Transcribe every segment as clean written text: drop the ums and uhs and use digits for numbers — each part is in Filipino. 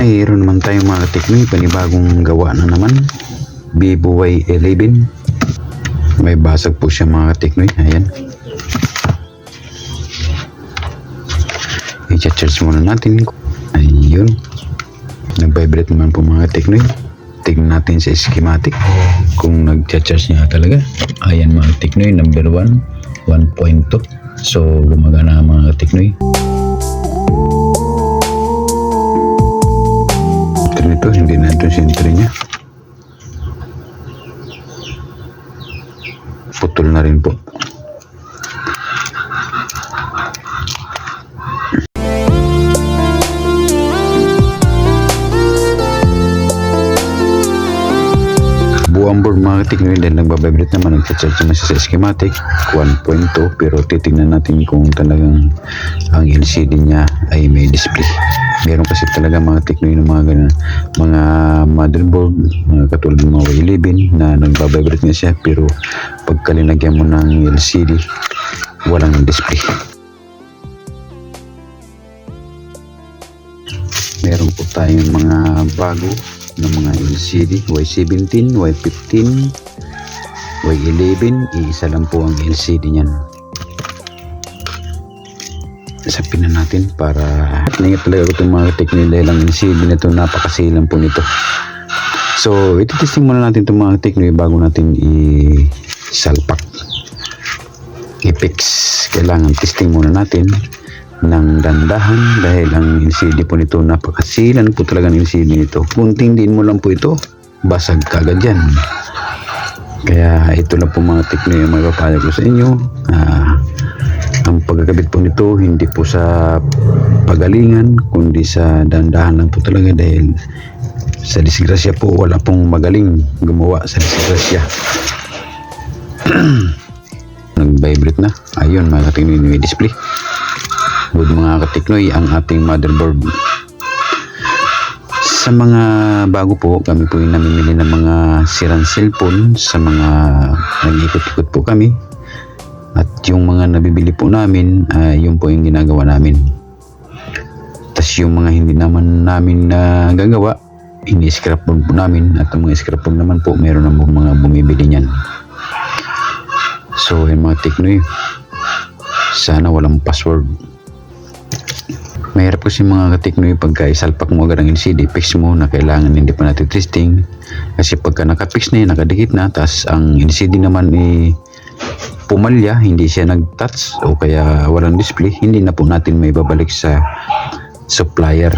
Mayroon naman tayong mga katiknoy, panibagong gawa na naman. Vivo Y11. May basag po siya mga katiknoy. Ayan. I-charge muna natin. Ayun. Nag-vibrate naman po mga katiknoy. Tignan natin sa schematic kung nag-charge niya talaga. Ayan mga katiknoy, number 1, 1.2. So gumagana mga katiknoy. Ito hindi na ito sentry niya, putol na rin po. Buang board mga katiknoy dahil nagbabibrate naman, nag-charge naman siya sa schematic 1.2, pero titignan natin kung talagang ang LCD niya ay may display. Meron kasi talaga mga tiknoy ng mga ganun, mga motherboard, mga katulad ng mga Y11 na nagbabibrate nga siya, pero pagka linagyan mo ng LCD, walang display. Meron po tayong mga bago ng mga LCD, Y17, Y15, Y11, isa lang po ang LCD niyan. Sapin na natin para ingat talaga itong mga teknik dahil ang LCD na ito napakasilang po nito. So ititesting muna natin itong mga teknik bago natin i-salpak, i-fix. Kailangan testing muna natin ng dandahan dahil ang LCD po nito napakasilan po talaga ng LCD nito. Kunting din mo lang po ito, basag kagad yan. Kaya ito lang po mga teknik yung magpapayag ko sa inyo. Ang pagkakabit po nito hindi po sa pagalingan kundi sa dandahan lang po talaga dahil sa disgrasya po wala pong magaling gumawa sa disgrasya. Nag-vibrate na. Ayun mga katiknoy, may display. Good mga katiknoy ang ating motherboard. Sa mga bago po, kami po yung namimili ng mga sirang cellphone sa mga nag-ikot-ikot po kami. At yung mga nabibili po namin, yun po yung ginagawa namin. Tapos yung mga hindi naman namin gagawa, ini-scrapboard po namin. At ang mga scrapboard naman po, meron na mga bumibili niyan. So yung mga teknoy, sana walang password. Mahirap kasi mga katiknoy pagka isalpak mo agad ang LCD, fix mo na kailangan hindi pa natin testing. Kasi pagka nakapix na yun, nakadikit na, tapos ang LCD naman pumalya, hindi siya nag-touch o kaya walang display, hindi na po natin may babalik sa supplier.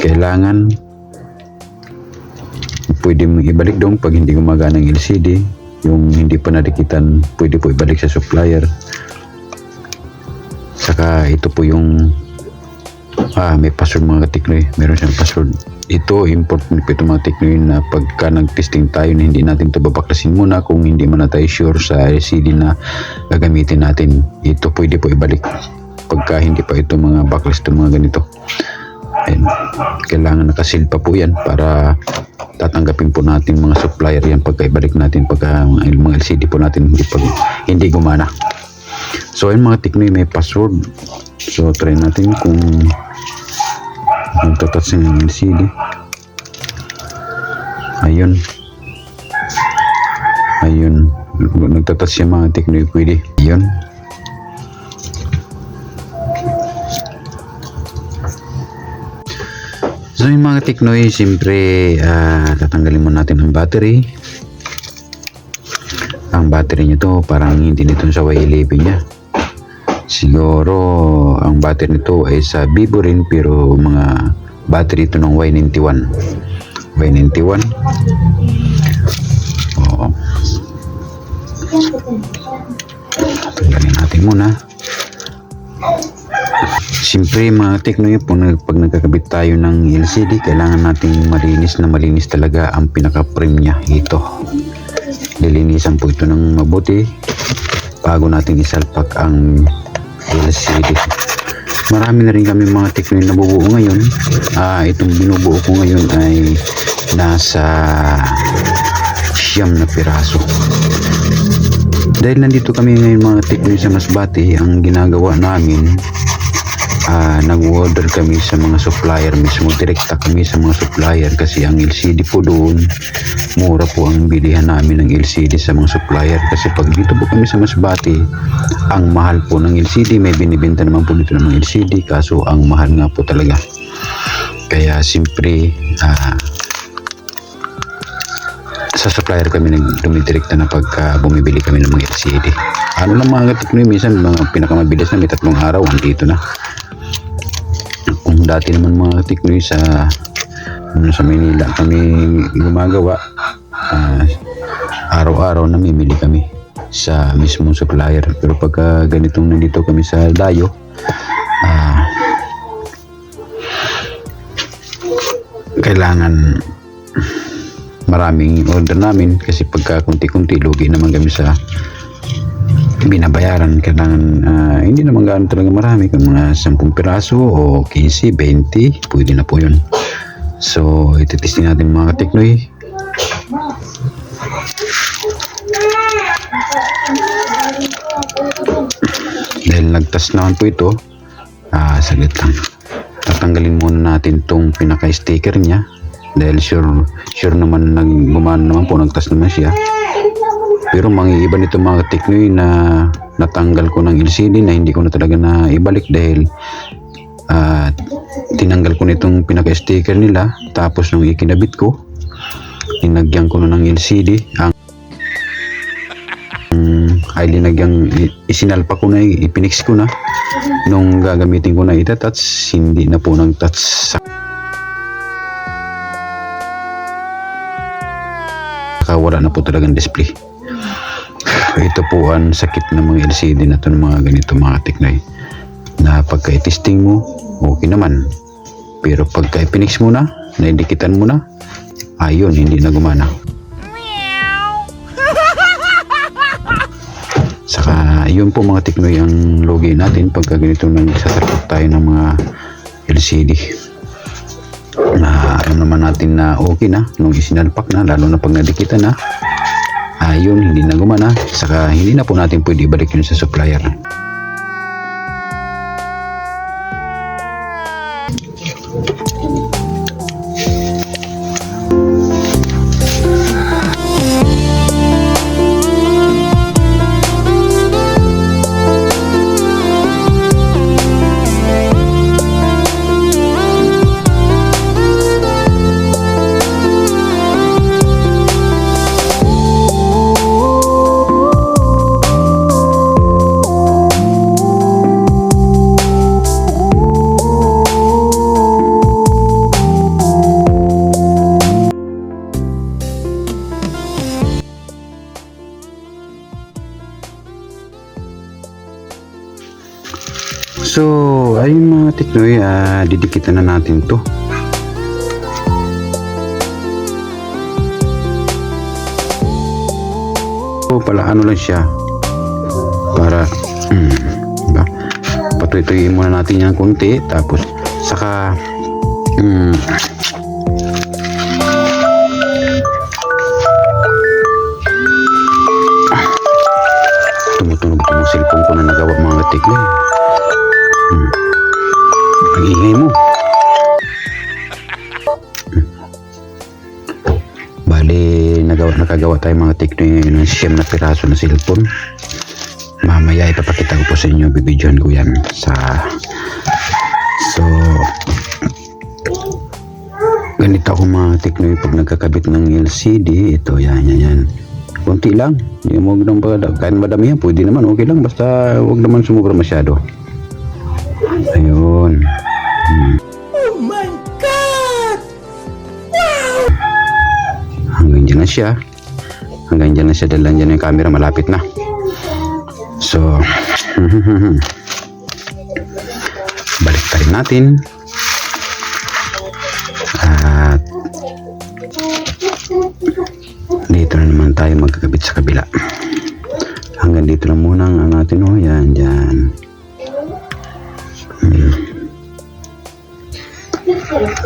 Kailangan pwede mo ibalik doon pag hindi gumagana ng LCD. Yung hindi pa nadikitan, pwede po ibalik sa supplier. Saka ito po yung may password mga katiknoy, meron siyang password. Ito important po ito mga teknoy na pagka nag-testing tayo na hindi natin ito babaklasin muna kung hindi man na tayo sure sa LCD na gagamitin natin. Ito pwede po ibalik pagka hindi pa ito mga backlash ito mga ganito. Ayan. Kailangan nakasil pa po yan para tatanggapin po natin mga supplier yan pagka ibalik natin pagka mga LCD po natin hindi gumana. So ayun mga teknoy, may password. So try natin kung magtatouch ng LCD. Ayun. Nagtatouch siya mga teknoy, pwede. Ayun. So yung mga teknoy, siyempre tatanggalin mo natin ang battery. Ang battery nito parang hindi nito sa Y11 niya. Siguro ang battery nito ay sa Vivo rin, pero mga battery ito ng Y91. Oo. Tanggalin natin muna. Siyempre mga teknoy, pag nagkakabit tayo ng LCD, kailangan nating malinis talaga ang pinaka-frame niya. Ito. Lilinisan po ito ng mabuti bago natin isalpak ang LCD. Marami na rin kami mga teknoy na bubuo ngayon. Itong binubuo ko ngayon ay nasa 9 na piraso. Dahil nandito kami ngayon mga teknoy sa Masbate, ang ginagawa namin nag-order kami sa mga supplier mismo, direkta kami sa mga supplier kasi ang LCD po doon mura po ang bilihan namin ng LCD sa mga supplier kasi pag dito po kami sa Masbate ang mahal po ng LCD, may binibenta naman po dito ng mga LCD kaso ang mahal nga po talaga, kaya siyempre sa supplier kami dumidirekta na pagka bumibili kami ng mga LCD. Ano lang mga katiknoy, minsan mga pinakamabilis na may 3 araw andito na. Kung dati naman mga katiknoy sa Manila kami gumagawa, araw-araw namimili kami sa mismong supplier, pero pagka ganitong nandito kami sa Dayo, kailangan maraming order namin kasi pagka kunti-kunti lugi naman kami sa binabayaran. Kailangan hindi naman gano'n talaga marami, kung mga 10 piraso o 15, 20 pwede na po yun. So ititesting natin mga katiknoy. Dahil nagtas naman po ito, saglit lang, tatanggalin muna natin tong pinaka sticker nya dahil sure naman gumana naman po, nagtas naman siya. Pero mangiiba nito mga katiknoy na natanggal ko ng LCD na hindi ko na talaga na ibalik dahil tinanggal ko nitong pinaka sticker nila, tapos nung ikinabit ko linagyan ko na ng LCD, ay linagyang isinalpa ko na, ipinix ko na nung gagamitin ko na itatouch, hindi na po nag-touch, wala na po talagang display. Ito po ang sakit ng mga LCD na ito, ng mga ganito mga katiknoy, na pagka i-testing mo okay naman, pero pagka i-pinix mo na, naidikitan mo na, ayun, hindi na gumana. Saka yun po mga tiknoy ang logi natin pagka ganito nagsasakot tayo ng mga LCD na alam naman natin na okay na nung isinalpak na, lalo na pag nadikitan na, ayun, hindi na gumana. Saka hindi na po natin pwede ibalik yun sa supplier. So, ayun mga tiknoy, didikitan na natin to. So, pala ano lang siya, para diba? Patuloy-tuloy muna natin yan konti, tapos saka tumutunog itong cellphone ko na nagawa mga tiknoy. Ang ingay mo. Bali, nakagawa tayo mga tiknoy ngayon ng 9 na piraso na cellphone. Mamaya ipapakita ko po sa inyo, bibidyohan ko yan so ganito ako mga tiknoy pag nagkakabit ng LCD. Ito, yan konti lang, hindi mo ganun pa, kahit madami yan pwede naman, okay lang, basta huwag naman sumubra masyado. Ayun. Oh my God! Wow! Hanggang dyan na siya dahil nandiyan yung camera, malapit na. So balik pa rin natin at dito na naman tayo magkakabit sa kabila. Hanggang dito na muna ang natin, yan dyan.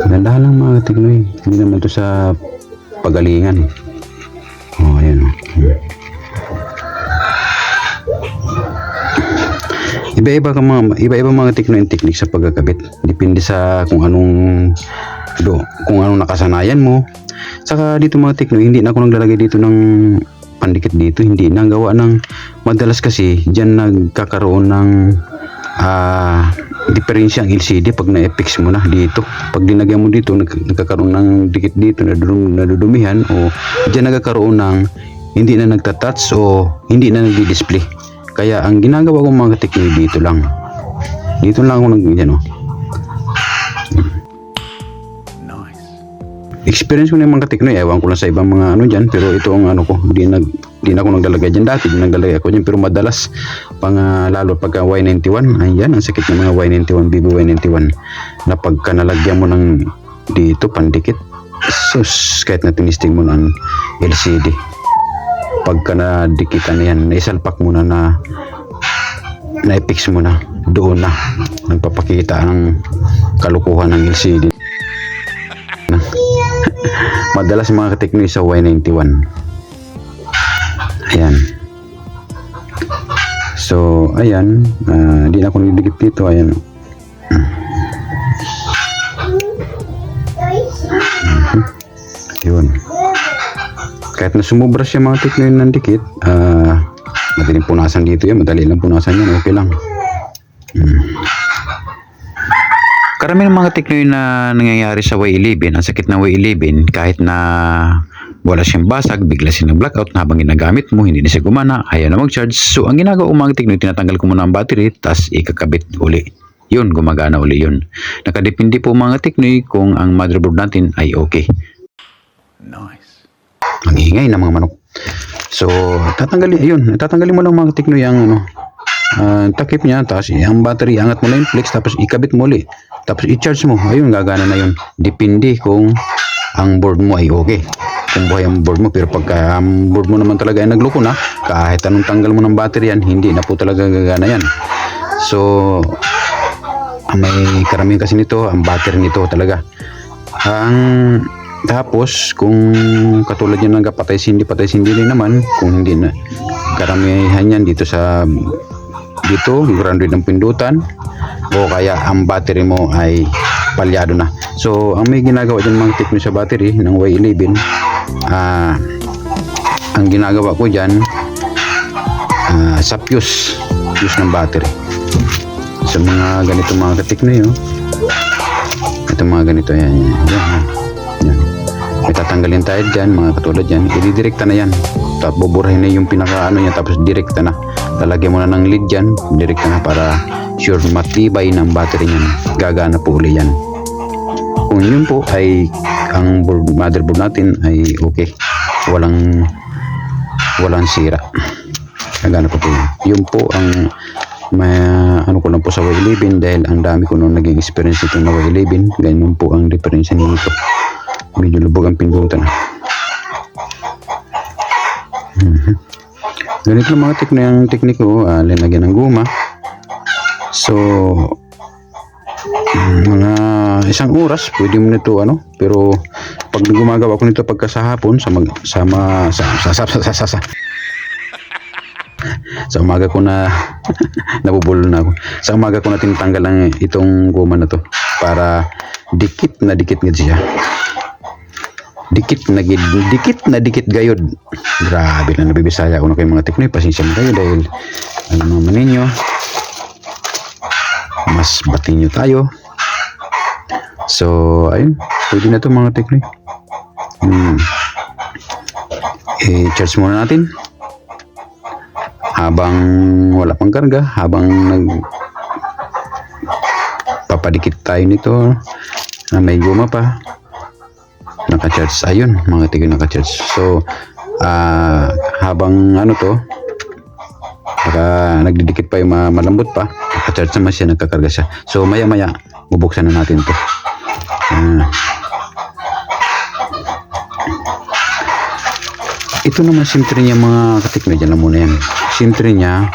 Ganda lang mga tiknoy, hindi naman to sa pagalingan. Ayan. Iba-iba mga technique sa pagkakabit. Depende sa kung anong nakasanayan mo. Saka dito mga hindi na ako naglalagay dito ng pandikit dito, hindi na gawa ng madalas kasi diyan nagkakaroon ng diferensya ang LCD pag na-fix mo na dito. Pag dinagyan mo dito, nagkakaroon ng dikit dito, nadudumihan o diyan nagkakaroon ng hindi na nagta-touch o hindi na nagdi-display. Kaya ang ginagawa ko mga dito lang. Dito lang ako experience ko na yung mga ewan ko lang sa ibang mga dyan, pero ito ang ko, di na ako naglalagay dyan dati, naglalagay ako dyan, pero madalas lalo pagka Y91, ayan, ang sakit ng mga Y91, Vivo Y91, na pagka nalagyan mo ng dito, pandikit, sus, kahit na tinisting mo ng LCD, pagka nadikitan na yan, naisalpak mo na na-fix mo na, doon na, nagpapakita ng kalukuhan ng LCD. Madalas mga kateknoy sa Y91. Ayan. So, ayan. Di na ako nagdikit dito. Ayan. Yun. Kahit na sumubra siya mga teknoy ng dikit, madaling punasan dito yan. Madali lang punasan yan. Okay lang. Karamihan ng mga teknoy na nangyayari sa Y11, ang sakit ng Y11, kahit na wala siyang basag, bigla siya nag-blackout na habang ginagamit mo, hindi na siya gumana, ayaw na mag-charge. So, ang ginagawa ko mga teknoy, tinatanggal ko muna ang battery, tapos ikakabit uli. Yun, gumagana uli yun. Nakadepende po mga teknoy kung ang motherboard natin ay okay. Nice. Ang ingay ng mga manok. So, tatanggalin mo lang mga teknoy ang takip niya, tapos ang battery, angat mo lang yung flex, tapos ikabit mo ulit. Tapos i-charge mo, ayun, gagana na yun. Depende kung ang board mo ay okay. Kung buhay ang board mo, pero pagka ang board mo naman talaga ay nagloko na, kahit anong tanggal mo ng battery yan, hindi na po talaga gagana yan. So, may karamihan kasi nito, ang battery nito talaga. Tapos, kung katulad yan ng patay-sindi rin naman, kung hindi na, karamihan yan dito, grounded ng pindutan, o kaya ang battery mo ay palyado na. So, ang may ginagawa dyan mga tekno sa battery ng Y11, ang ginagawa ko dyan, sa fuse ng battery. So, mga ganito mga katekno yun. Ito mga ganito, yan. May tatanggalin tayo dyan, mga katulad dyan. Ididirekta na yan. Tapos buburahin na yung niya, tapos direkta na. Talagyan mo na ng lead dyan, direkta na para sure matibay ng battery niyan. Gagana po uli yan. Kung yun po ay ang motherboard natin ay okay. Walang sira. Gagana po yun. Yun po ang ko lang po sa Y11 dahil ang dami ko nung naging experience ito na Y11. Ganyan po ang diferensya nito. Medyo lubog ang pindutan. Ganito lang mga teknik ko, linagyan ng guma. So, mga isang oras pwede mo nito pero pag gumagawa ko nito pagka sa hapon sa umaga ko na nabubulol na ako. Sa umaga ko na tinatanggal lang itong guma na to para dikit na siya. Dikit na dikit gayod. Grabe na nabibisaya ako na kayo mga teknoy. Pasensya na kayo dahil naman ninyo, mas batin nyo tayo. So, ayun, pwede na ito mga teknoy. I-charge muna natin habang wala pang karga, habang papadikit tayo nito na may guma pa. Naka-charge, ayun mga teknoy, naka-charge. So, habang nagdidikit pa yung malambot pa, naka-charge naman siya, nagkakarga siya. So, maya-maya bubuksan na natin to. Ito naman simtre niya mga kateknoy, dyan lang muna yan. Simtre niya,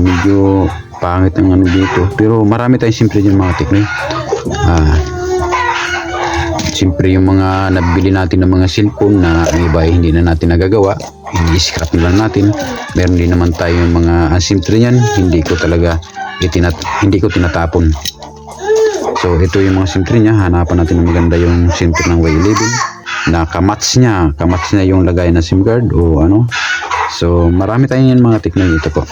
medyo pangit ang dito, pero marami tayong simple dyan mga teknoy. Siyempre yung mga nabili natin ng mga cellphone na ang iba ay hindi na natin nagagawa, i-scrap na lang natin. Meron din naman tayo yung mga simple yan, hindi ko tinatapon. So ito yung mga simple niya, hanapan natin ng maganda yung simple ng Y11 na kamats niya yung lagay na SIM card o ano. So marami tayong yan mga technology ito po.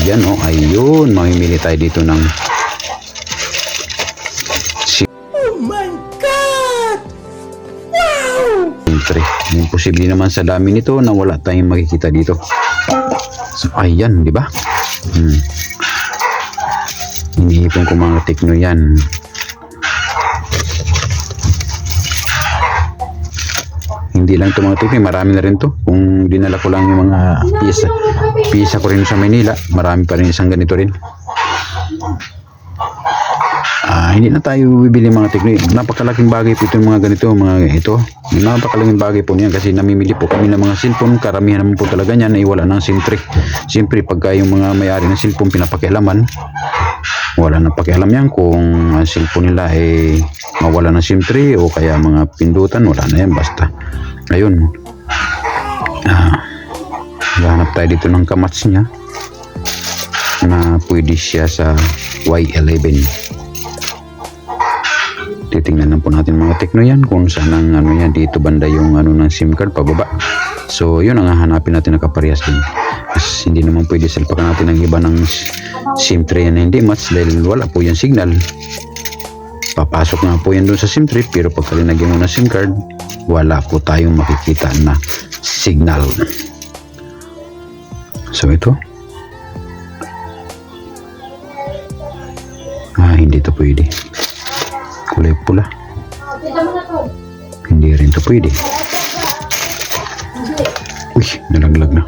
Ayan ayun, mamimili tayo dito ng Oh my God! Wow! siyempre, imposible naman sa dami nito na wala tayong makikita dito. So ayan, di ba? Iniipon ko mga tekno yan. Hindi lang ito mga tekno, marami na rin to. Kung dinala ko lang yung mga pisa ko rin sa Manila, marami pa rin isang ganito rin. Hindi na tayo bibili mga tekno. Napakalaking bagay po itong mga ganito, napakalaking bagay po niyan kasi namimili po kami ng mga cellphone. Karamihan naman po talaga niyan ay wala ng SIM tray. Siyempre pagka yung mga may-ari ng cellphone pinapakialaman, wala nang pakialam yan kung ang cellphone nila ay mawala ng SIM tray o kaya mga pindutan, wala na yan, basta ayun. Hanap tayo dito ng kamats niya na pwede siya sa Y11. Titingnan lang po natin mga tekno yan kung saan ang yan, dito banda yung ng SIM card pababa. So yun ang hahanapin natin na kaparehas din. Kasi hindi naman pwede salpakan natin ang iba ng SIM tray na hindi match dahil wala po yung signal. Papasok nga po yan doon sa SIM tray, pero pagka linagyan mo ng SIM card, wala po tayong makikita na signal. So ito, hindi to pwede. Kulay pula, hindi rin to pwede. Uy, nalaglag na.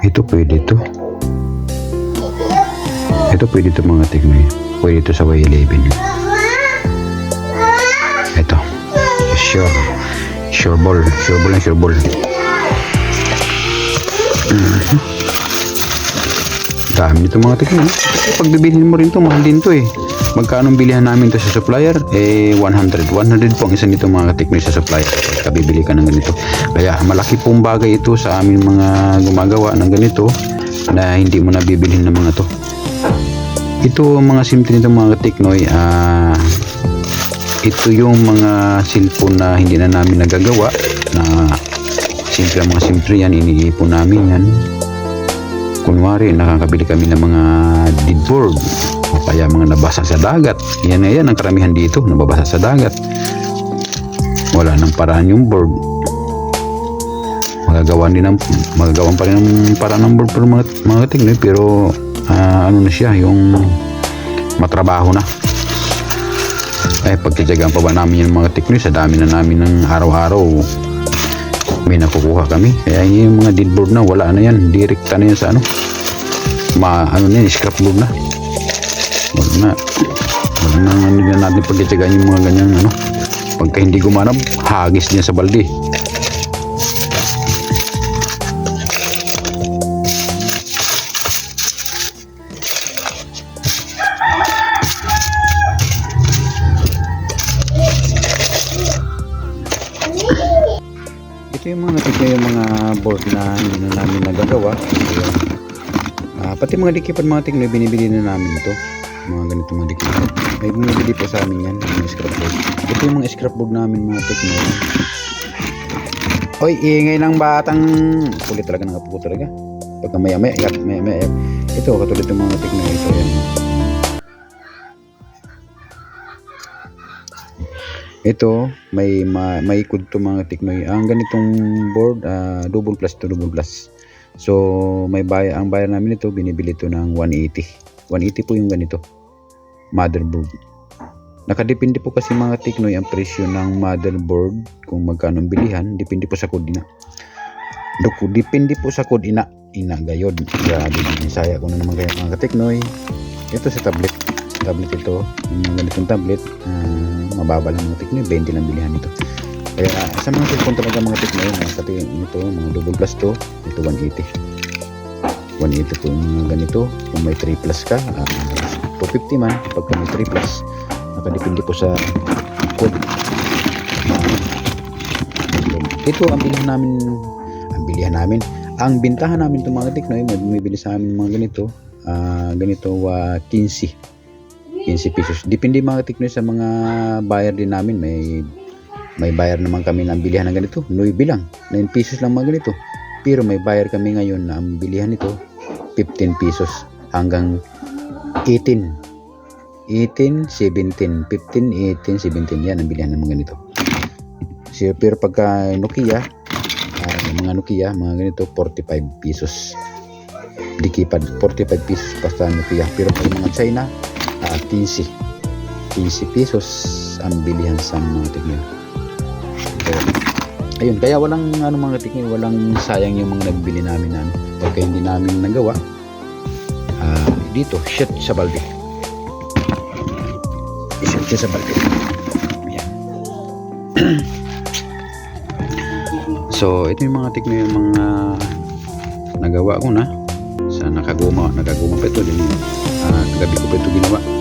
Ito pwede to. Ito pwede to mga tekno. Pwede to sa Y11. Ito. Sure ball. Dami nito mga tekno. Pag bibilhin mo rin to, mahal din to eh. Magkano bilihan namin to sa supplier? 100 po ang isa nito mga tekno sa supplier. Pagka bibili ka ng ganito. Kaya malaki pong bagay ito sa amin mga gumagawa ng ganito na hindi mo na bibilhin ng mga to. Ito mga simple nito mga teknoy, ito yung mga cellphone na hindi na namin nagagawa na simple mga simple yan, iniipon namin yan. Kunwari nakakabili kami ng mga dead board o kaya mga nabasa sa dagat. Yan ang karamihan dito, nababasa sa dagat. Wala nang paraan yung board. Magagawan pa rin ng paraan ng board para mga teknoy, pero na siya, yung matrabaho na. Pagkatsagaan pa ba namin yung mga teknoy, sa dami na namin ng araw-araw may nakukuha kami. Kaya yung mga dead board na, wala na yan, direkta na yan sa scrapboard na. Wala na natin pagkatsagaan yung mga ganyan pagka hindi gumanap, hagis niya sa balde. Ito yung mga yung mga board na hindi na namin nagagawa. Pati mga dikipad mga tekno, binibili na namin ito. Mga ganito mga dikipad. May bumibili po sa amin yan, mga scrapboard. Ito yung mga scrapboard namin mga tekno. Hoy, ingay ng batang. Kulit talaga ng apo ko talaga. Pagka maya. Ito, katulad yung mga tekno ito. Yan. Ito, may ikod to mga tekno. Ang ganitong board, double plus to double plus. So, ang bayar namin ito, binibili ito ng 180. 180 po yung ganito. Motherboard. Nakadepende po kasi mga tekno ang presyo ng motherboard kung magkano bilihan. Depende po sa kodina. Depende po sa kodina. Gayod. Grabe din. Saya ko na naman kayo mga teknoy. Ito sa tablet. Tablet ito. Yung ganitong tablet. Mababa lang mga teknoy. 20 lang bilihan ito. Kaya sa mga cellphone talaga mga Tecno, pati ito, mga double plus to, ito 180. 180 po yung mga ganito. Kung may 3 plus ka, 250 man. Pagka may 3 plus, nakadepende po sa code. Ito ang bilihan namin. Ang bintahan namin itong mga Tecno, bumibili sa amin mga ganito, 15 pesos. Depende mga Tecno sa mga buyer din namin. May buyer naman kami na ang bilihan ng ganito, 9 lang, 9 pesos lang mga ganito. Pero may buyer kami ngayon na ang bilihan nito 15 pesos hanggang 18, 17, 15, 18, 17, yan ang bilihan ng mga ganito. Pero pagka Nokia, mga Nokia, mga ganito 45 pesos. Di keypad, 45 pesos basta Nokia. Pero pag mga China, 15 pesos ang bilihan sa mga Tecno. So, ayun, kaya walang mga Tecno, walang sayang yung mga nagbili namin na pagka hindi namin nagawa, dito, shit sa balde. Shit sa balde. Ayan. So, ito yung mga Tecno, yung mga nagawa ko na. Sa nakaguma pa ito din. Gabi ko pa ito ginawa. Ayan.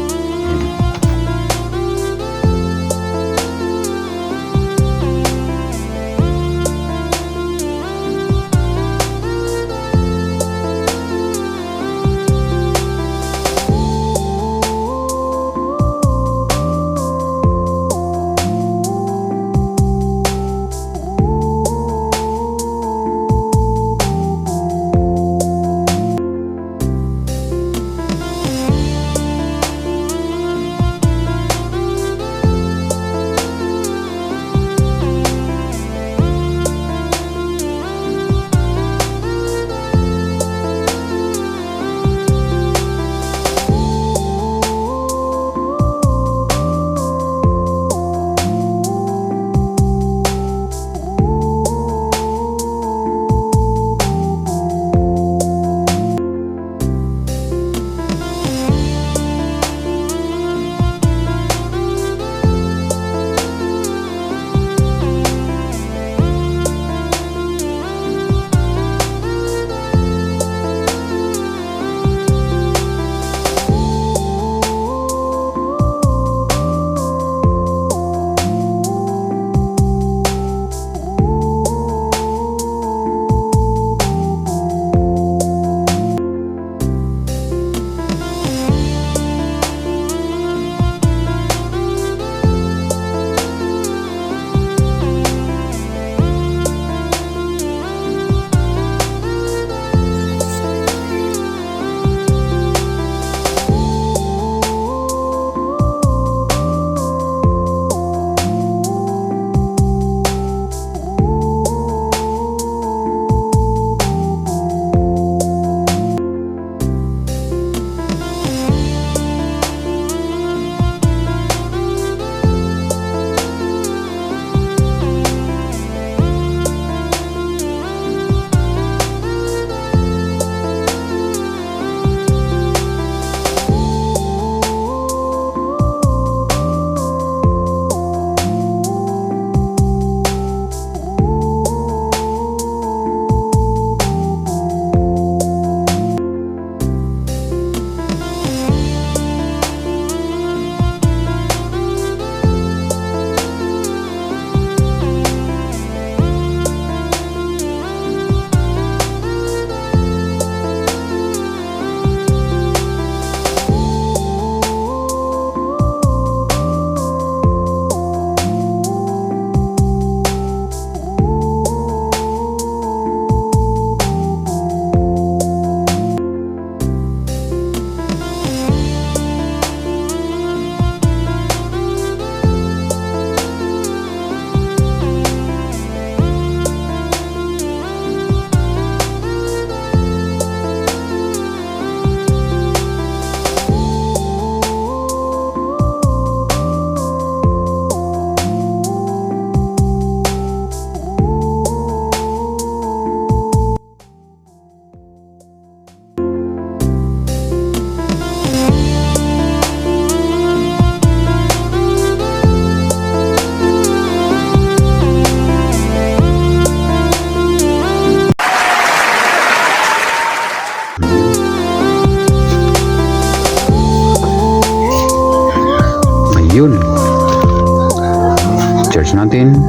natin.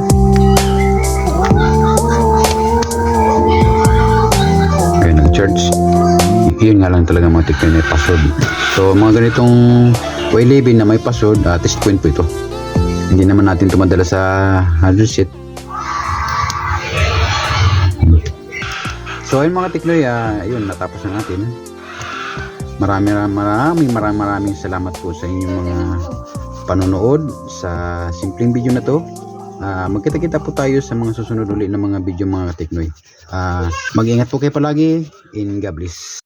Okay, nag-charge. Yun nga lang talaga mga teknoy, may password. So mga ganitong Y11 na may password, test point po ito. Hindi naman natin ito madala sa hard reset. So ayun mga teknoy, yun, natapos na natin. Maraming salamat po sa inyong mga panonood sa simpleng video na to. Magkita-kita po tayo sa mga susunod ulit na mga video mga teknoy. Mag-ingat po kayo palagi, and God bless.